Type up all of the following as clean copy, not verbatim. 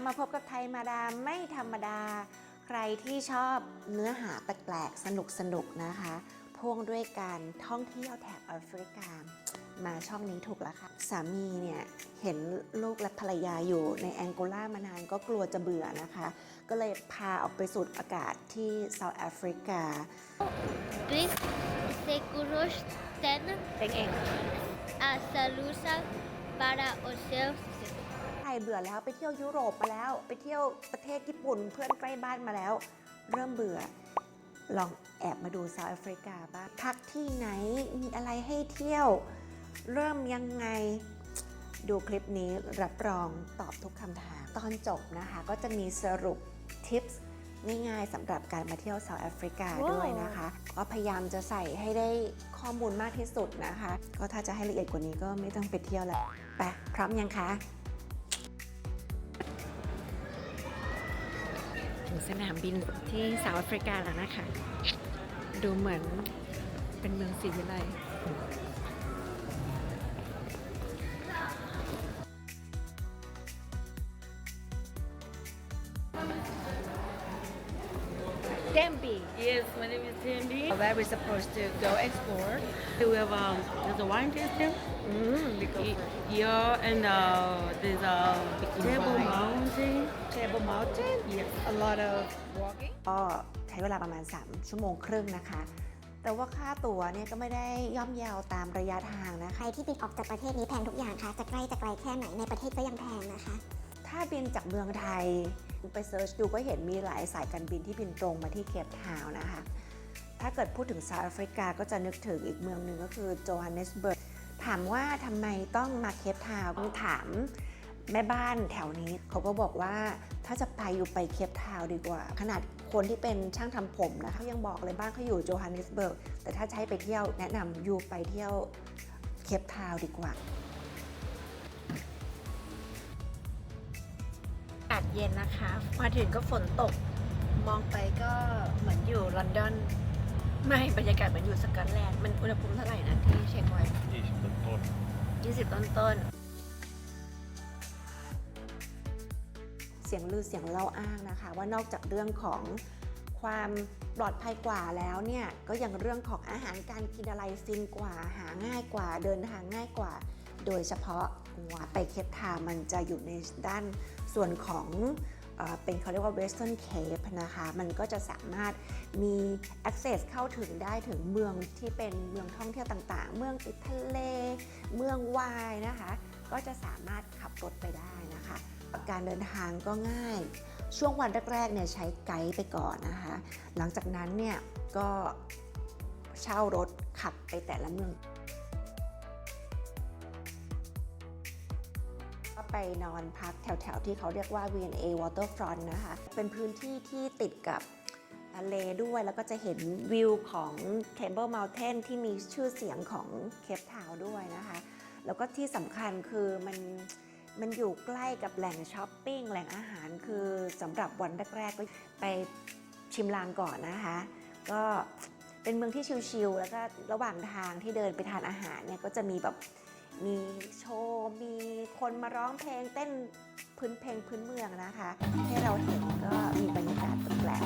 มาพบกับไทยมาดามไม่ธรรมดาใครที่ชอบเนื้อหาแปลกๆสนุกนะคะพ่วงด้วยการท่องเที่ยวแถบแอฟริกามาช่องนี้ถูกแล้วค่ะสามีเนี่ยเห็นลูกและภรรยาอยู่ในแองโกลามานานก็กลัวจะเบื่อนะคะก็เลยพาออกไปสูดอากาศที่เซาท์แอฟริกา This seguros ten เป็นเอง a salusa para os seus ใครเบื่อแล้วไปเที่ยวยุโรปมาแล้วไปเที่ยวประเทศญี่ปุ่นเพื่อนใกล้บ้านมาแล้วเริ่มเบื่อลองแอบมาดูเซาท์แอฟริกาบ้างพักที่ไหนมีอะไรให้เที่ยวเริ่มยังไงดูคลิปนี้รับรองตอบทุกคำถามตอนจบนะคะก็จะมีสรุปทิปส์ง่ายๆสำหรับการมาเที่ยวเซาท์แอฟริกาด้วยนะคะก็พยายามจะใส่ให้ได้ข้อมูลมากที่สุดนะคะก็ถ้าจะให้ละเอียดกว่านี้ก็ไม่ต้องไปเที่ยวแล้วไปพร้อมยังคะถึงสนามบินที่เซาท์แอฟริกาแล้วนะคะดูเหมือนเป็นเมืองศรีวิไลเดมบี Yes, my name is Cindy. where we supposed to go explore We have there's a wine tasting. Yeah, and there's a Table Mountain. Table Mountain Yes. a lot of walking ก็ใช้เวลาประมาณ3 ชั่วโมงครึ่งนะคะ แต่ว่าค่าตั๋วเนี่ยก็ไม่ได้ย่อมเยาวตามระยะทางนะคะ ใครที่บินออกจากประเทศนี้แพงทุกอย่างค่ะจะไกลแค่ไหนในประเทศก็ยังแพงนะคะ ถ้าบินจากเมืองไทยไปเซิร์ชดูก็เห็นมีหลายสายการบินที่บินตรงมาที่เคปทาวน์นะคะ ถ้าเกิดพูดถึงเซาท์แอฟริกาก็จะนึกถึงอีกเมืองหนึ่งก็คือโจฮันเนสเบิร์กถามว่าทำไมต้องมาเคปทาวน์ถามแม่บ้านแถวนี้เขาก็บอกว่าถ้าจะไปอยู่ไปเคปทาวน์ดีกว่า ขนาดคนที่เป็นช่างทำผมนะคะเขายังบอกเลยบ้านเขาอยู่โจฮันเนสเบิร์กแต่ถ้าใช้ไปเที่ยวแนะนำอยู่ไปเที่ยวเคปทาวน์ดีกว่าอากาศเย็นนะคะมาถึงก็ฝนตกมองไปก็เหมือนอยู่ลอนดอนไม่บรรยากาศเหมือนอยู่สกอตแลนด์มันอุณหภูมิเท่าไหร่นะที่เช็คไว้20 ต้นเสียงลือเสียงเล่าอ้างนะคะว่านอกจากเรื่องของความปลอดภัยกว่าแล้วเนี่ยก็ยังเรื่องของอาหารการกินอะไรฟินกว่าหาง่ายกว่าเดินทางง่ายกว่าโดยเฉพาะไปเคปทาวน์มันจะอยู่ในด้านส่วนของเป็นเขาเรียกว่า Western Cape นะคะมันก็จะสามารถมี access เข้าถึงได้ถึงเมืองที่เป็นเมืองท่องเที่ยวต่างๆเมืองติดทะเลเมืองวายนะคะก็จะสามารถขับรถไปได้นะคะการเดินทางก็ง่ายช่วงวันแรกๆเนี่ยใช้ไกด์ไปก่อนนะคะหลังจากนั้นเนี่ยก็เช่ารถขับไปแต่ละเมืองไปนอนพักแถวๆที่เขาเรียกว่า V&A Waterfront นะคะเป็นพื้นที่ที่ติดกับทะเลด้วยแล้วก็จะเห็นวิวของ Table Mountain ที่มีชื่อเสียงของเคปทาวน์ด้วยนะคะแล้วก็ที่สำคัญคือมันอยู่ใกล้กับแหล่งช้อปปิ้งแหล่งอาหารคือสำหรับวันแรกๆก็ไปชิมลางก่อนนะคะก็เป็นเมืองที่ชิลๆแล้วก็ระหว่างทางที่เดินไปทานอาหารเนี่ยก็จะมีแบบมีโชว์มีคนมาร้องเพลงเต้นพื้นเมืองนะคะให้เราเห็นก็มีบรรยากาศแปลก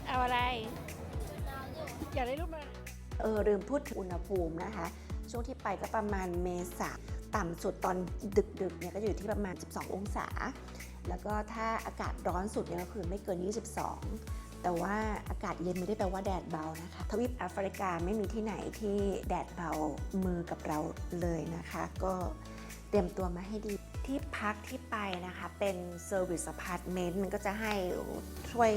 เอาอะไรอยากได้รูปมาลืมพูดถึงอุณหภูมินะคะช่วงที่ไปก็ประมาณเมษาต่ำสุดตอนดึกๆเนี่ยก็อยู่ที่ประมาณ12 องศาแล้วก็ถ้าอากาศร้อนสุดเนี่ยก็คือไม่เกิน22แต่ว่าอากาศเย็นไม่ได้แปลว่าแดดเบานะคะทวีปแอฟริกาไม่มีที่ไหนที่แดดเบามือกับเราเลยนะคะก็เตรียมตัวมาให้ดีที่พักที่ไปนะคะเป็นเซอร์วิสอพาร์ตเมนต์มันก็จะให้ช่วย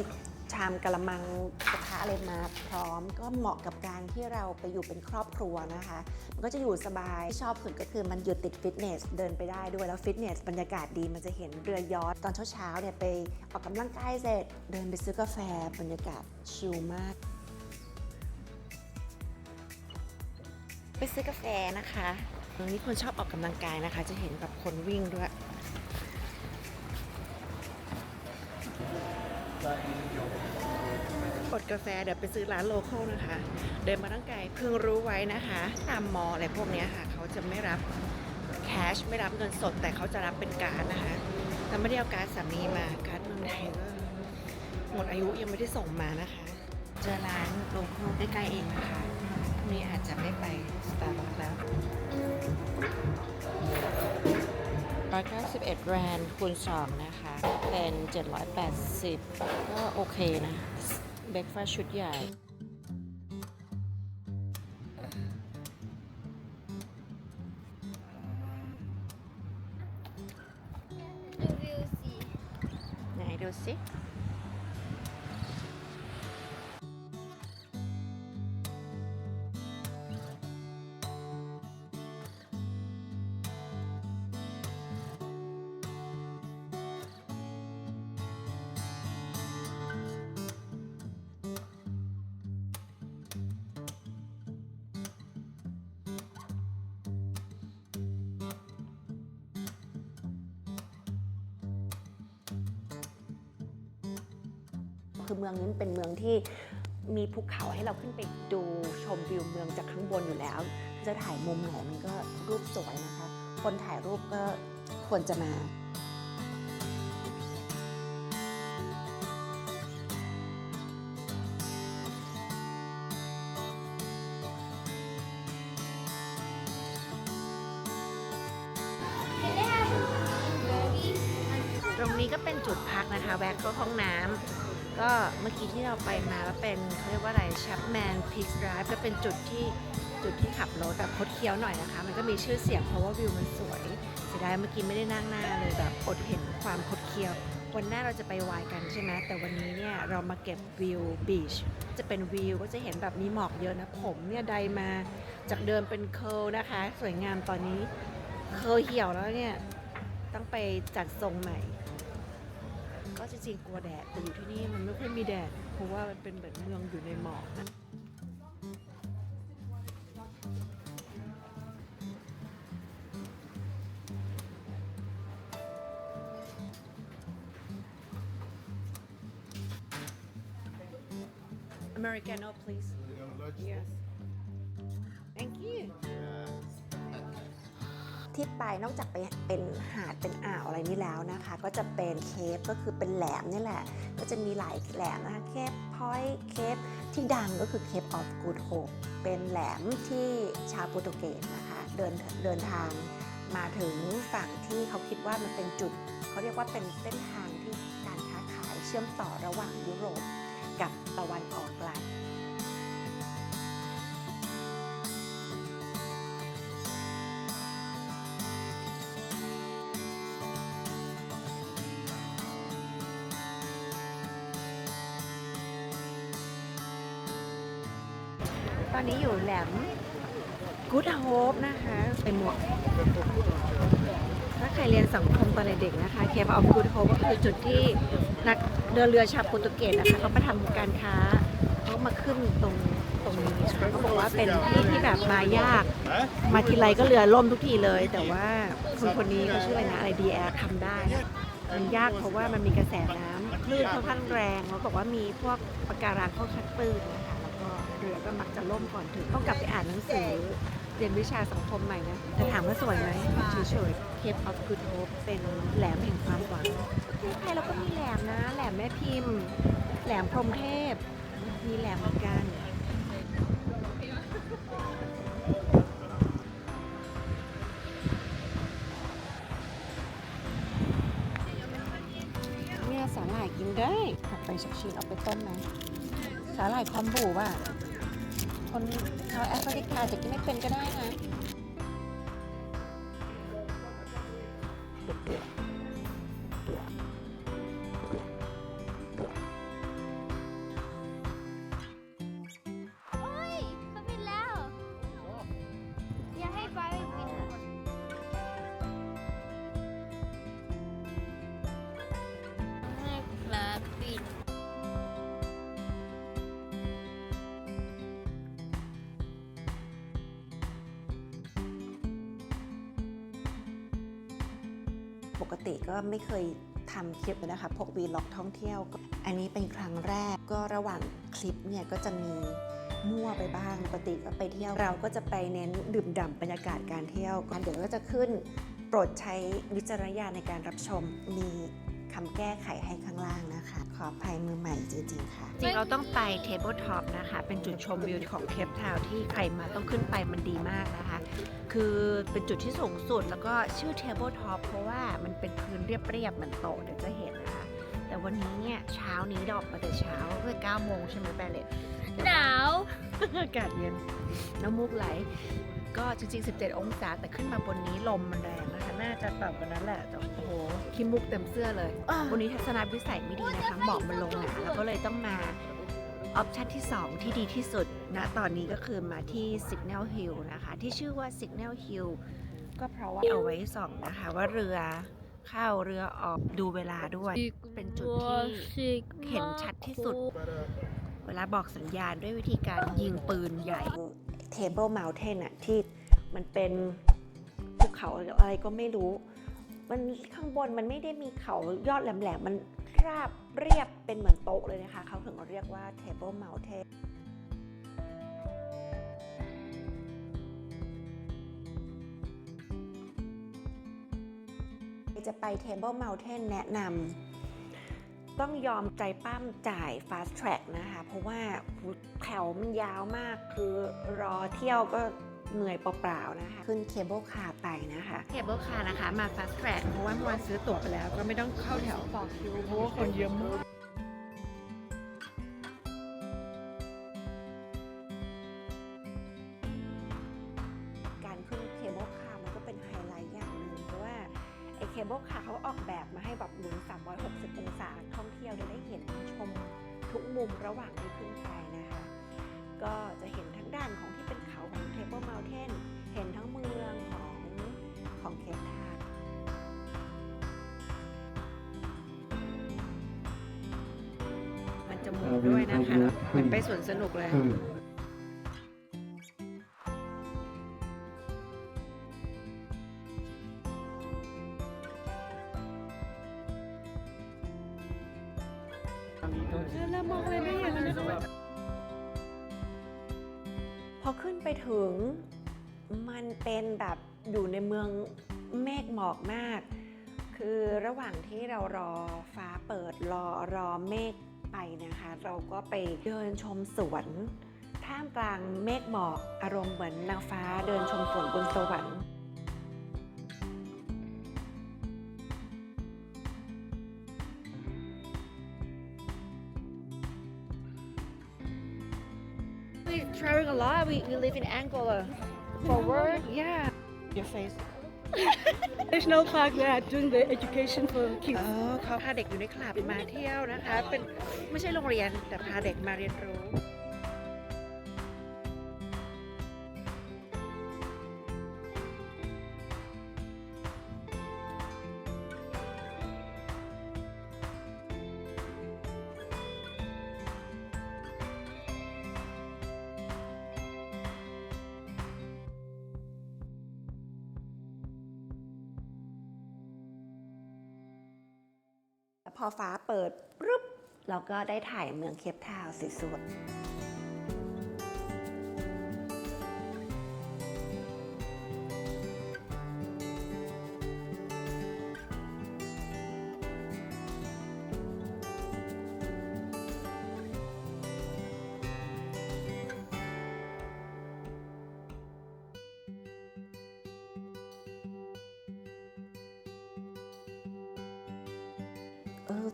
ชามกะละมังกระทะอะไรมาพร้อมก็เหมาะกับการที่เราไปอยู่เป็นครอบครัวนะคะมันก็จะอยู่สบายชอบสุดก็คือมันอยู่ติดฟิตเนสเดินไปได้ด้วยแล้วฟิตเนสบรรยากาศดีมันจะเห็นเรือยอชต์ตอนเช้าๆเนี่ยไปออกกำลังกายเสร็จเดินไปซื้อกาแฟบรรยากาศชิลมาก ไปซื้อกาแฟนะคะตรงนี้คนชอบออกกำลังกายนะคะ จะเห็นแบบคนวิ่งด้วยกดกาแฟเดี๋ยวไปซื้อร้านโลคอลนะคะ เดินมาตั้งไกลเพิ่งรู้ไว้นะคะ ตามมออะไรพวกนี้ค่ะเขาจะไม่รับแคชไม่รับเงินสดแต่เขาจะรับเป็นการ์ดนะคะแต่ไม่ได้เอาการ์ดสามีมาการ์ดเมืองไทยก็หมดอายุยังไม่ได้ส่งมานะคะเจอร้านโลคอลใกล้ๆเองนะคะพรุ่งนี้อาจจะไม่ไปสตาร์บัคแล้ว191 แรนด์คูณ 2 นะคะ เป็น 780 ก็โอเคนะเบรกฟาสต์ชุดใหญ่ ดูวิวสิ ไหนดูสิ คือเมืองนี้เป็นเมืองที่มีภูเขาให้เราขึ้นไปดูชมวิวเมืองจากข้างบนอยู่แล้ว จะถ่ายมุมไหนมันก็รูปสวยนะคะ คนถ่ายรูปก็ควรจะมา ตรงนี้ก็เป็นจุดพักนะคะ แวะเข้าห้องน้ำก็เมื่อกี้ที่เราไปมาก็เป็นเขาเรียกว่าอะไรชัปแมนพิกส์ไดรฟ์ก็เป็นจุดที่ขับรถแบบคดเคี้ยวหน่อยนะคะ มันก็มีชื่อเสียงเพราะว่าวิวมันสวยเสียดายเมื่อกี้ไม่ได้นั่งหน้าเลยแบบอดเห็นความคดเคี้ยววันหน้าเราจะไปวายกันใช่ไหมแต่วันนี้เนี่ยเรามาเก็บวิวบีชจะเป็นวิวก็จะเห็นแบบมีหมอกเยอะนะผมเนี่ยไดมาจากเดิมเป็นเคิร์ลนะคะสวยงามตอนนี้เคิร์ลเหี่ยวแล้วเนี่ยต้องไปจัดทรงใหม่ก็จริงๆกลัวแดดแต่อยู่ที่นี่มันไม่ค่อยมีแดดเพราะว่ามันเป็นเหมือนเมืองอยู่ในหมอกนะ Americano please yes thank you ที่ไปนอกจากไปเป็นหาดเป็นอ่าวอะไรนี่แล้วนะคะก็จะเป็นเคปก็คือเป็นแหลมนี่แหละก็จะมีหลายแหลมนะคะเคปพอยต์เคปที่ดังก็คือเคปออฟกูดโฮปเป็นแหลมที่ชาวโปรตุเกสนะคะเดินทางมาถึงฝั่งที่เขาคิดว่ามันเป็นจุดเขาเรียกว่าเป็นเส้นทางที่การค้าขายเชื่อมต่อระหว่างยุโรปกับตะวันออกกลางตอนนี้อยู่แหลมกู๊ดโฮปนะคะเป็นหมวกถ้าใครเรียนสังคมตอนเด็กๆนะคะเคปออฟกู๊ดโฮปก็คือจุดที่นักเดินเรือชาวโปรตุเกสนะคะเขามาทำการค้าเขามาขึ้นตรงนี้นะคะเขาบอกว่าเป็นที่ที่แบบมายากมาทีไรก็เรือล่มทุกทีเลย แต่ว่าคนนี้เขาชื่ออะไรนะอะไรดีแอร์ทำได้มันยากเพราะว่ามันมีกระแสน้ำคลื่นค่อนข้างแรงแล้วบอกว่ามีพวกปะการังค่อนข้างตื้นนะคะแล้วก็เรือก็มักจะล่มก่อนถึงต้องกลับไปอ่านหนังสือเรียนวิชาสังคมใหม่นะแต่ถามว่าสวยไหมเฉยๆ Cape of Good Hope เป็นแหลมแห่งความหวังที่ไทยเราก็มีแหลมนะแหลมแม่พิมพ์แหลมพรหมเทพมีแหลมเหมือนกันเนี่ยสาหร่ายกินได้ถัดไปสักชิ้นเอาไปต้มไหมสาหร่ายคอมบูว่ะคนชาวแอฟริกาจะกินไม่เป็นก็ได้นะโอ้ยเขาบินแล้ว อย่าให้ปลาไปบินอะให้ปลาบิน อ ปกติก็ไม่เคยทำคลิปเลยนะคะพวกวีล็อกท่องเที่ยวอันนี้เป็นครั้งแรกก็ระหว่างคลิปเนี่ยก็จะมีมั่วไปบ้างปกติก็ไปเที่ยวเราก็จะไปเน้นดื่มด่ำบรรยากาศการเที่ยวก่อนเดี๋ยวก็จะขึ้นโปรดใช้วิจารณญาณในการรับชมมีคำแก้ไขให้ข้างล่างนะคะขออภัยมือใหม่จริงๆค่ะจริงเราต้องไป Table Top นะคะเป็นจุดชมวิวของเคปทาวน์ที่ใครมาต้องขึ้นไปมันดีมากนะคะคือเป็นจุดที่สูงสุดแล้วก็ชื่อ Table Top เพราะว่ามันเป็นพื้นเรียบๆเหมือนโต๊ะเดี๋ยวจะเห็นนะคะแต่วันนี้เนี่ยเช้านี้ดอกมาแต่เช้าเพื่อ9 โมงใช่ไหมแบลเลต หนาว อากาศเย็นน้ำมูกไหลก็จริงๆ17 องศาแต่ขึ้นมาบนนี้ลมมันแรงนะคะน่าจะต่ำกว่านั้นแหละแต่โอ้โหขี้มุกเต็มเสื้อเลยวันนี้ทัศนวิสัยไม่ดีนะคะหมอกมันลงหนาแล้วก็เลยต้องมาออปชันที่ 2 ที่ดีที่สุดณตอนนี้ก็คือมาที่ Signal Hill นะคะที่ชื่อว่า Signal Hill ก็เพราะว่าเอาไว้ส่องนะคะว่าเรือเข้าเรือออกดูเวลาด้วยเป็นจุดที่เห็นชัดที่สุดเวลาบอกสัญญาณด้วยวิธีการยิงปืนใหญ่ Table Mountain อะที่มันเป็นภูเขาอะไรก็ไม่รู้มันข้างบนมันไม่ได้มีเขายอดแหลมๆมันราบเรียบเป็นเหมือนโต๊ะเลยนะคะเขาถึงเรียกว่า Table Mountain จะไป Table Mountain แนะนำต้องยอมใจปั้มจ่าย Fast Track นะคะเพราะว่าแถวมันยาวมากคือรอเที่ยวก็เหนื่อยเปล่าๆนะคะขึ้นเคเบิลคาร์ไปนะคะเคเบิลคาร์นะคะมา Fast Track เพราะว่าเมื่อวานซื้อตั๋วไปแล้วก็ไม่ต้องเข้าแถวต่อคิวเพราะว่าคนเยอะมากการขึ้นเคเบิลคาร์มันก็เป็นไฮไลท์อย่างหนึ่งเพราะว่าไอ้เคเบิลคาร์เขาออกแบบมาให้แบบหมุน360 องศาท่องเที่ยวได้เห็นชมทุกมุมระหว่างที่ขึ้นไปนะคะก็จะเห็นทั้งด้านของที่เป็นเขาของ Table Mountain เห็นทั้งเมืองของเคปทาวน์มันจะหมุนด้วยนะคะเหมือนไปสวนสนุกเลยแล้วมองอะไรไม่เห็นเลยพอขึ้นไปถึงมันเป็นแบบอยู่ในเมืองเมฆหมอกมากคือระหว่างที่เรารอฟ้าเปิดรอเมฆไปนะคะเราก็ไปเดินชมสวนท่ามกลางเมฆหมอกอารมณ์เหมือนนางฟ้าเดินชมสวนบนสวรรค์ We traveling a lot. We live in Angola. For work, yeah. Your face. National Park, they are doing the education for kids. เขาพาเด็กอยู่ในคลับมาเที่ยวนะคะเป็นไม่ใช่โรงเรียนแต่พาเด็กมาเรียนรู้ พอฟ้าเปิดปุ๊บเราก็ได้ถ่ายเมืองเคปทาวน์สวย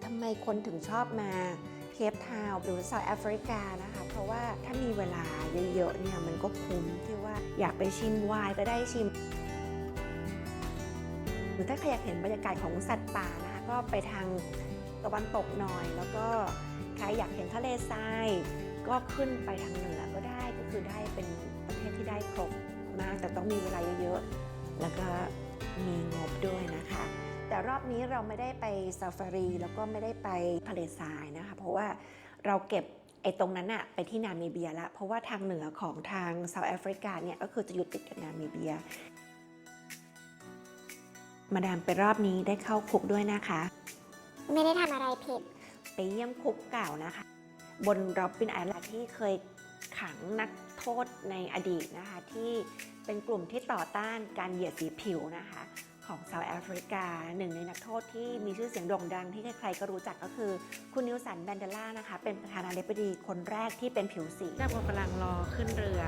ทำไมคนถึงชอบมาเคปทาวน์หรือเซาท์แอฟริกานะคะเพราะว่าถ้ามีเวลาเยอะๆเนี่ยมันก็คุ้มที่ว่าอยากไปชิมไวน์ก็ได้ชิมหรือถ้าใครอยากเห็นบรรยากาศของสัตว์ป่านะคะก็ไปทางตะวันตกหน่อยแล้วก็ใครอยากเห็นทะเลทรายก็ขึ้นไปทางเหนือก็ได้ก็คือได้เป็นประเทศที่ได้ครบมากแต่ต้องมีเวลาเยอะๆแล้วก็มีงบด้วยนะคะแต่รอบนี้เราไม่ได้ไปซาฟารีแล้วก็ไม่ได้ไปทะเลทรายนะคะเพราะว่าเราเก็บไอ้ตรงนั้นอะไปที่นามิเบียละเพราะว่าทางเหนือของทางเซาท์แอฟริกาเนี่ยก็คือจะอยู่ติดกับนามิเบีย มาดามไปรอบนี้ได้เข้าคุกด้วยนะคะ ไม่ได้ทำอะไรผิด ไปเยี่ยมคุกเก่านะคะ บนร็อบบินไอแลนด์ที่เคยขังนักโทษในอดีตนะคะ ที่เป็นกลุ่มที่ต่อต้านการเหยียดสีผิวนะคะของเซาท์แอฟริกาหนึ่งในนักโทษที่มีชื่อเสียงโด่งดังที่ใครๆก็รู้จักก็คือคุณนิลสันแมนเดลานะคะเป็นประธานาธิบดีคนแรกที่เป็นผิวสีเรากำลังรอขึ้นเรือ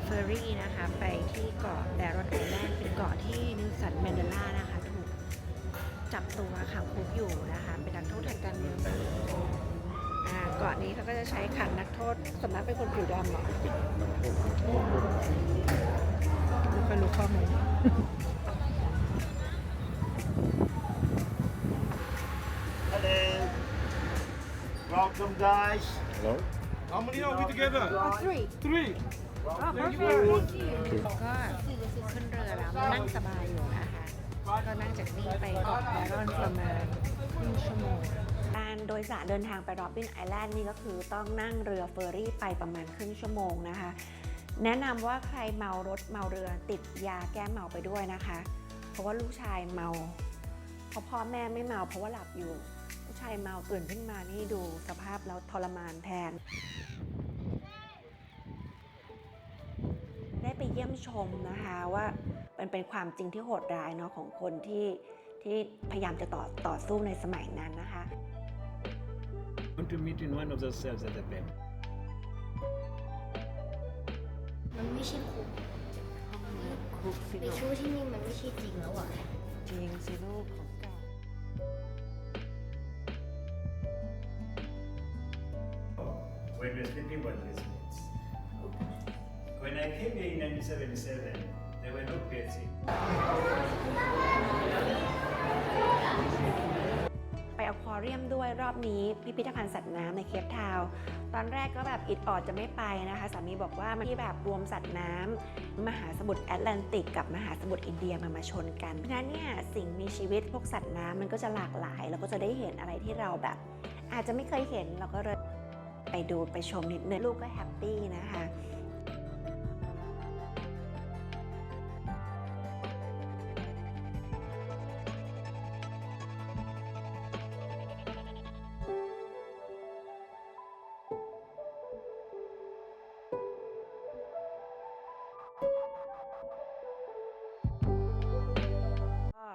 เฟอร์รี่นะคะไปที่เกาะแบรอนไอแลนด์เป็นเกาะที่นิลสันแมนเดลานะคะถูกจับตัวขังคุกอยู่นะคะเป็นนักโทษทางการเมืองเกาะนี้เขาก็จะใช้ขังนักโทษส่วนมากเป็นคนผิวดำเหรอไม่ค่อยรู้ข้อมูลHello. Welcome, guys. Hello? How many are we together? Three. Three. Perfect. Thank you. ก็ขึ้นเรือแล้วนั่งสบายอยู่นะคะก็นั่งจากนี่ไปเกาะแบรอนประมาณครึ่งชั่วโมงการโดยสารเดินทางไปร็อบบินไอแลนด์นี่ก็คือต้องนั่งเรือเฟอร์รี่ไปประมาณครึ่งชั่วโมงนะคะแนะนำว่าใครเมารถเมาเรือติดยาแก้เมาไปด้วยนะคะเพราะว่าลูกชายเมาเพราะพ่อแม่ไม่เมาเพราะว่าหลับอยู่ลูกชายเมาตื่นขึ้นมานี่ดูสภาพแล้วทรมานแทนได้ไปเยี่ยมชมนะคะว่ามันเป็นความจริงที่โหดร้ายเนาะของคนที่พยายามจะต่อสู้ในสมัยนั้นนะคะ Want to meet in one of those cells at the back. มันไม่ใช่คุก คุกสิ ไป ลูก ชู้ที่นี่มันไม่ใช่จริงแล้วอ่ะ จริงสิลูกของเก่า When we were sleeping was residents. When I came here in 1977, there were no pets in. ไปอควาเรียมด้วยรอบนี้พิพิธภัณฑ์สัตว์น้ำในเคปทาวน์ตอนแรกก็แบบอิดออดจะไม่ไปนะคะสามีบอกว่ามันที่แบบรวมสัตว์น้ำมหาสมุทรแอตแลนติกกับมหาสมุทรอินเดียมาชนกันเพราะฉะนั้นเนี่ยสิ่งมีชีวิตพวกสัตว์น้ำมันก็จะหลากหลายแล้วก็จะได้เห็นอะไรที่เราแบบ อาจจะไม่เคยเห็นเราก็เลยไปดูไปชมนิดนึงลูกก็แฮปปี้นะคะ ก็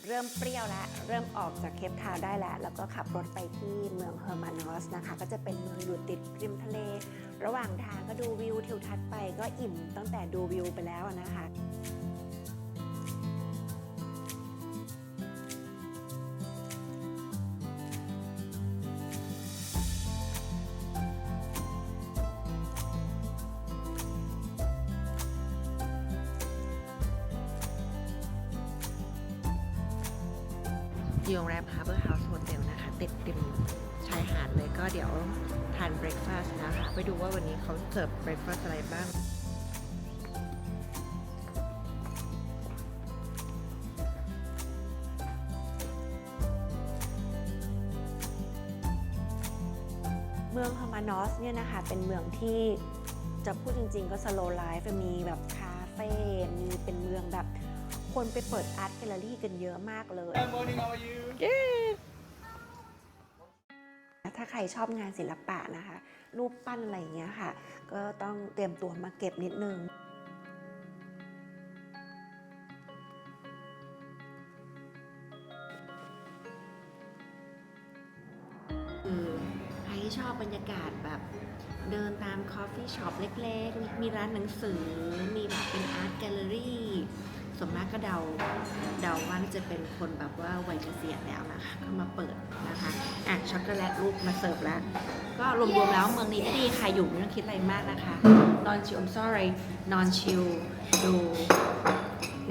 เริ่มเปรี้ยวแล้วเริ่มออกจากเคปทาวน์ได้แล้วแล้วก็ขับรถไปที่เมืองเฮอร์มานอสนะคะก็จะเป็นเมืองอยู่ติดริมทะเลระหว่างทางก็ดูวิวทิวทัศน์ไปก็อิ่มตั้งแต่ดูวิวไปแล้วนะคะอยู่โรงแรม Harbour House Hotel นะคะติดริมชายหาดเลยก็เดี๋ยวทานเบรคฟาสต์นะคะไปดูว่าวันนี้เขาเสิร์ฟเบรคฟาสต์อะไรบ้างเมืองเฮอร์มานอสเนี่ยนะคะเป็นเมืองที่จะพูดจริงๆก็สโลว์ไลฟ์มีแบบคาเฟ่มีเป็นเมืองแบบคนไปเปิดอาร์ตแกลเลอรี่กันเยอะมากเลย Good morning. How are you? ถ้าใครชอบงานศิลปะนะคะรูปปั้นอะไรอย่างเงี้ยค่ะก็ต้องเตรียมตัวมาเก็บนิดนึงใครที่ชอบบรรยากาศแบบเดินตามคอฟฟี่ช็อปเล็กๆมีร้านหนังสือมีแบบเป็นอาร์ตแกลเลอรี่ส่วนมากก็เดาว่าจะเป็นคนแบบว่าวัยเกษียณแล้วนะคะก็มาเปิดนะคะช็อกโกแลตลูกมาเสิร์ฟแล้ว ก็รวมๆแล้วเมืองนี้ก็ดีค่ะอยู่ไม่ต้องคิดอะไรมากนะคะนอนชิล I'm sorry นอนชิลดู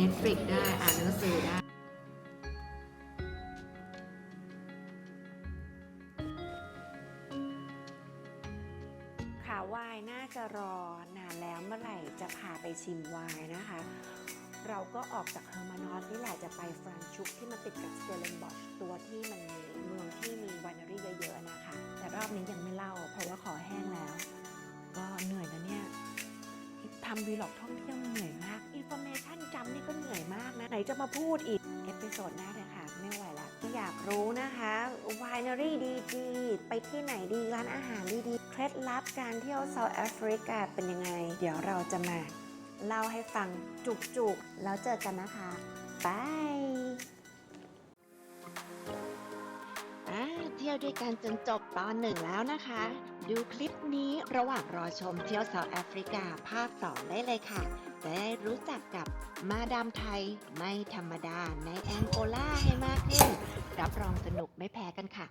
Netflix ได้อ่านหนังสือได้วายน่าจะรอนานแล้วเมื่อไหร่จะพาไปชิมไวน์นะคะ เราก็ออกจากเฮอร์มานอสนี่แหละจะไปฟรานชุกที่มันติดกับสเตเลนบอชตัวที่มันมีเมืองที่มีไวนารี่เยอะๆนะคะแต่รอบนี้ยังไม่เล่าเพราะว่าขอแห้งแล้วก็เหนื่อยนะเนี่ยทำวีล็อกท่องเที่ยวเหนื่อยมากอินโฟเมชันจำนี่ก็เหนื่อยมากนะไหน จะมาพูดอีก เอพิโซดหน้าเลยค่ะ ไม่ไหวละก็อยากรู้นะคะวายนารี่ดีๆ ไปที่ไหนดี ร้านอาหารดีๆ เคล็ดลับการเที่ยวเซาท์แอฟริกาเป็นยังไง เดี๋ยวเราจะมาเล่าให้ฟังจุกๆ แล้วเจอกันนะคะบายเที่ยวด้วยกันจนจบตอน 1แล้วนะคะ ดูคลิปนี้ระหว่างรอชมเที่ยวเซาท์แอฟริกาภาค 2 ได้เลยค่ะ จะได้รู้จักกับมาดามไทยไม่ธรรมดาในแองโกลาให้มากขึ้น รับรองสนุกไม่แพ้กันค่ะ